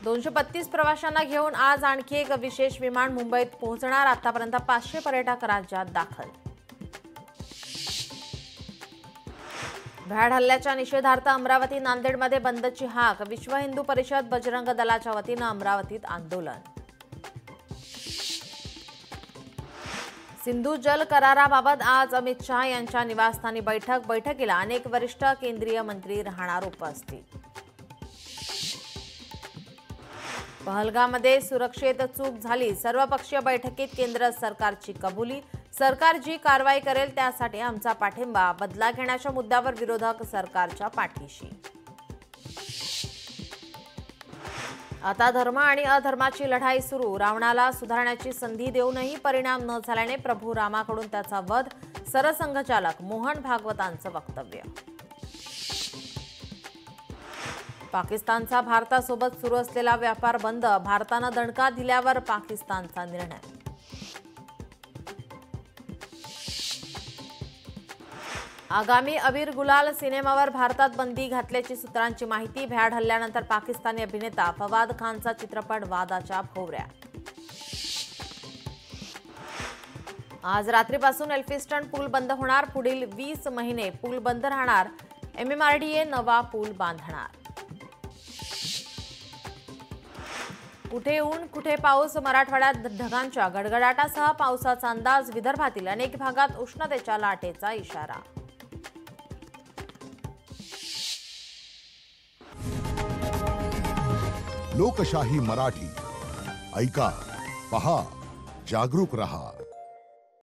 232 प्रवाशांना घेऊन आज आणखी एक विशेष विमान मुंबईत पोहोचणार। आतापर्यंत 500 पर्यटक राज्यात दाखल। भ्याड हल्ल्याच्या निषेधार्थ अमरावती नांदेडमध्ये बंदची हाक। विश्व हिंदू परिषद बजरंग दलाच्या वतीने अमरावतीत आंदोलन। सिंधू जल कराराबाबत आज अमित शहा यांच्या निवासस्थानी बैठक। बैठकीला अनेक वरिष्ठ केंद्रीय मंत्री राहणार उपस्थित। पहलगाममध्ये सुरक्षेत चूक झाली, सर्वपक्षीय बैठकीत केंद्र सरकारची कबुली। सरकार जी कारवाई करेल त्यासाठी आमचा पाठिंबा। बदला घेण्याच्या मुद्द्यावर विरोधक सरकारच्या पाठीशी। आता धर्म आणि अधर्माची लढाई सुरू। रावणाला सुधारण्याची संधी देऊनही परिणाम न झाल्याने प्रभू रामाकडून त्याचा वध। सरसंघचालक मोहन भागवतांचं वक्तव्य। पाकिस्तानचा भारतासोबत सुरू असलेला व्यापार बंद। भारतानं दणका दिल्यावर पाकिस्तानचा निर्णय। आगामी अबीर गुलाल सिनेमावर भारतात बंदी घातल्याची सूत्रांची माहिती। भ्याड हल्ल्यानंतर पाकिस्तानी अभिनेता फवाद खानचा चित्रपट वादाच्या भोवऱ्यात। आज रात्रीपासून एल्फिस्टन पूल बंद होणार। पुढील 20 महिने पूल बंद राहणार। MMRDA नवा पूल बांधणार। कुठे ऊन कुठे पाऊस। मराठवाड्यात ढगांच्या गडगडाटासह पावसाचा अंदाज। विदर्भातील अनेक भागात उष्णतेच्या लाटेचा इशारा। लोकशाही मराठी ऐका, पहा, जागरूक रहा।